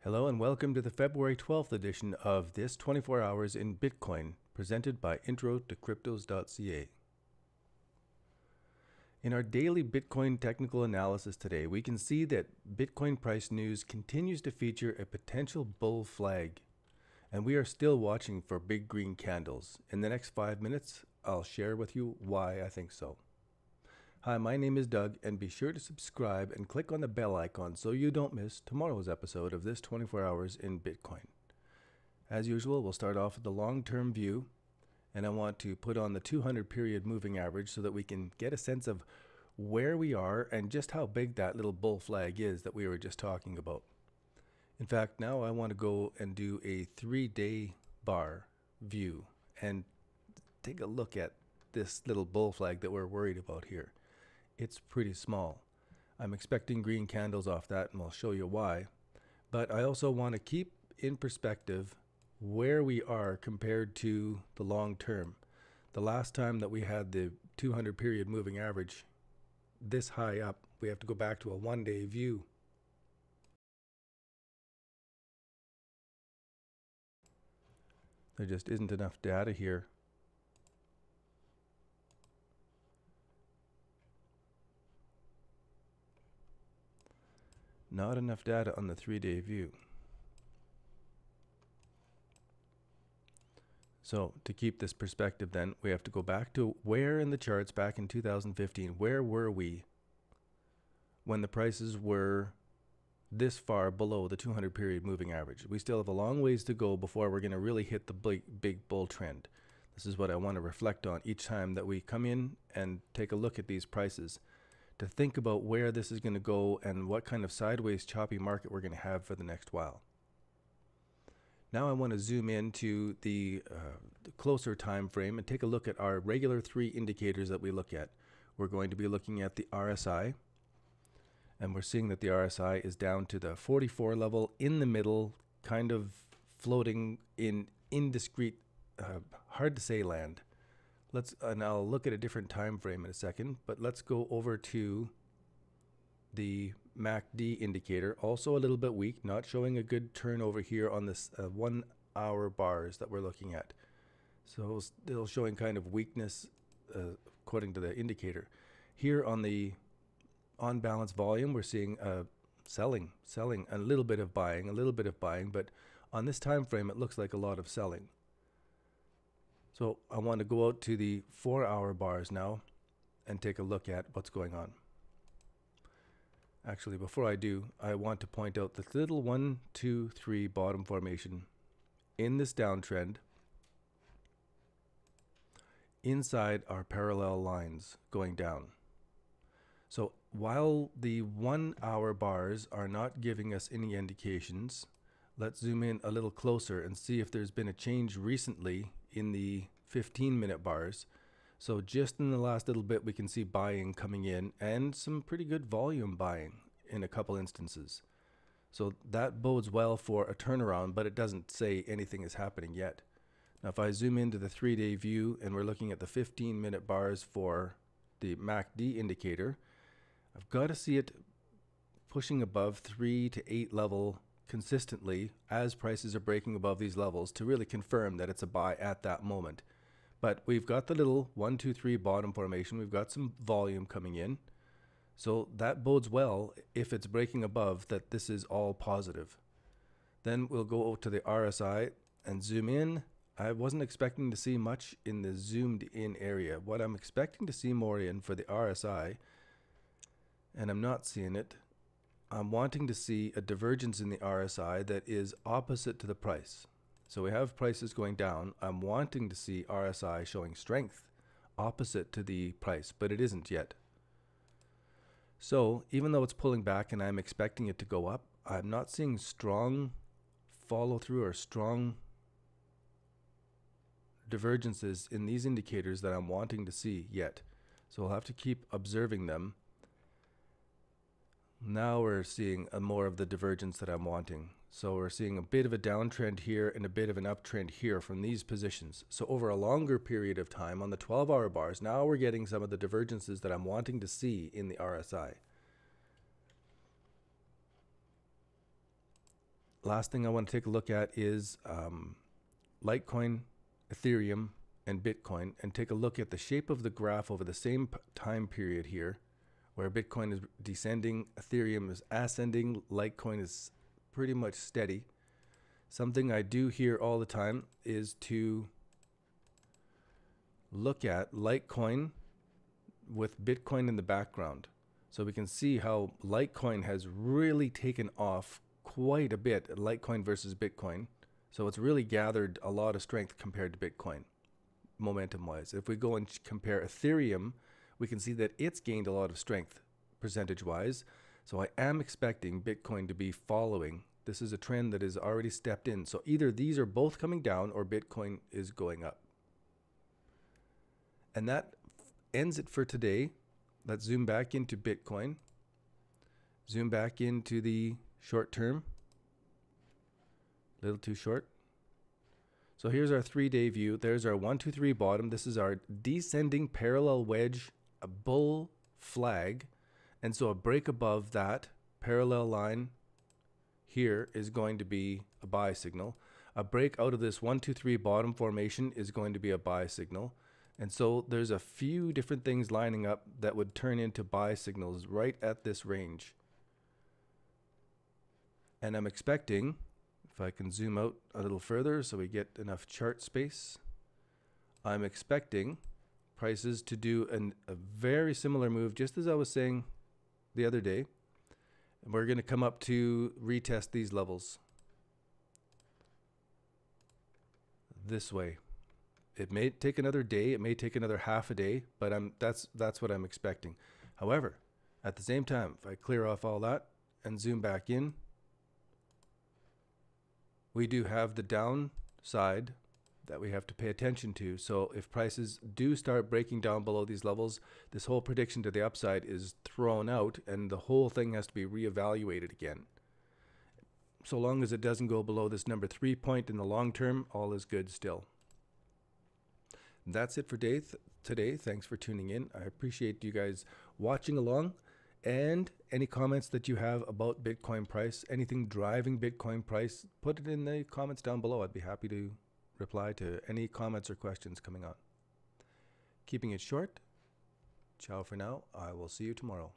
Hello and welcome to the February 12th edition of This 24 Hours in Bitcoin, presented by intro-to-cryptos.ca. In our daily Bitcoin technical analysis today, we can see that Bitcoin price news continues to feature a potential bull flag, and we are still watching for big green candles. In the next 5 minutes, I'll share with you why I think so. Hi, my name is Doug, and be sure to subscribe and click on the bell icon so you don't miss tomorrow's episode of This 24 Hours in Bitcoin. As usual, we'll start off with the long-term view, and I want to put on the 200 period moving average so that we can get a sense of where we are and just how big that little bull flag is that we were just talking about. In fact, now I want to go and do a 3-day bar view and take a look at this little bull flag that we're worried about here. It's pretty small. I'm expecting green candles off that, and I'll show you why. But I also want to keep in perspective where we are compared to the long term. The last time that we had the 200 period moving average this high up, we have to go back to a 1-day view. There just isn't enough data here. Not enough data on the 3-day view. So to keep this perspective then, we have to go back to where in the charts back in 2015, where were we when the prices were this far below the 200 period moving average? We still have a long ways to go before we're going to really hit the big bull trend. This is what I want to reflect on each time that we come in and take a look at these prices, to think about where this is going to go and what kind of sideways choppy market we're going to have for the next while. Now I want to zoom into the closer time frame and take a look at our regular 3 indicators that we look at. We're going to be looking at the RSI, and we're seeing that the RSI is down to the 44 level in the middle, kind of floating in indiscrete, hard to say land. And I'll look at a different time frame in a second, but let's go over to the MACD indicator, also a little bit weak, not showing a good turnover here on this 1 hour bars that we're looking at. So still showing kind of weakness according to the indicator. Here on the on balance volume, we're seeing selling, a little bit of buying, but on this time frame it looks like a lot of selling. So I want to go out to the 4-hour bars now and take a look at what's going on. Actually, before I do, I want to point out the little 1, 2, 3 bottom formation in this downtrend inside our parallel lines going down. So while the 1 hour bars are not giving us any indications, let's zoom in a little closer and see if there's been a change recently in the 15-minute bars. So just in the last little bit, we can see buying coming in and some pretty good volume buying in a couple instances. So that bodes well for a turnaround, but it doesn't say anything is happening yet. Now, if I zoom into the 3-day view and we're looking at the 15-minute bars for the MACD indicator, I've got to see it pushing above 3 to 8 level consistently as prices are breaking above these levels to really confirm that it's a buy at that moment. But we've got the little 1, 2, 3 bottom formation. We've got some volume coming in. So that bodes well if it's breaking above, that this is all positive. Then we'll go to the RSI and zoom in. I wasn't expecting to see much in the zoomed in area. What I'm expecting to see more in for the RSI, and I'm not seeing it, I'm wanting to see a divergence in the RSI that is opposite to the price. So we have prices going down. I'm wanting to see RSI showing strength opposite to the price, but it isn't yet. So even though it's pulling back and I'm expecting it to go up, I'm not seeing strong follow through or strong divergences in these indicators that I'm wanting to see yet. So I'll have to keep observing them. Now we're seeing more of the divergence that I'm wanting. So we're seeing a bit of a downtrend here and a bit of an uptrend here from these positions. So over a longer period of time on the 12-hour bars, now we're getting some of the divergences that I'm wanting to see in the RSI. last thing I want to take a look at is Litecoin, Ethereum, and Bitcoin, and take a look at the shape of the graph over the same time period here, where Bitcoin is descending, Ethereum is ascending, Litecoin is pretty much steady. Something I do here all the time is to look at Litecoin with Bitcoin in the background. So we can see how Litecoin has really taken off quite a bit, Litecoin versus Bitcoin. So it's really gathered a lot of strength compared to Bitcoin, momentum-wise. If we go and compare Ethereum, we can see that it's gained a lot of strength percentage-wise. So I am expecting Bitcoin to be following. This is a trend that has already stepped in. So either these are both coming down or Bitcoin is going up. And that ends it for today. Let's zoom back into Bitcoin. Zoom back into the short term. A little too short. So here's our 3-day view. There's our 1, 2, 3 bottom. This is our descending parallel wedge, a bull flag. And so a break above that parallel line here is going to be a buy signal. A break out of this 1, 2, 3 bottom formation is going to be a buy signal. And so there's a few different things lining up that would turn into buy signals right at this range. And I'm expecting, if I can zoom out a little further so we get enough chart space, I'm expecting prices to do a very similar move, just as I was saying the other day. And we're going to come up to retest these levels this way. It may take another day, it may take another half a day, but that's what I'm expecting. However, at the same time, if I clear off all that and zoom back in, we do have the downside that we have to pay attention to. So if prices do start breaking down below these levels, this whole prediction to the upside is thrown out and the whole thing has to be reevaluated again. So long as it doesn't go below this number 3 point in the long term, all is good still. That's it for today. Thanks for tuning in. I appreciate you guys watching along, and any comments that you have about Bitcoin price, anything driving Bitcoin price, put it in the comments down below. I'd be happy to reply to any comments or questions coming on. Keeping it short. Ciao for now. I will see you tomorrow.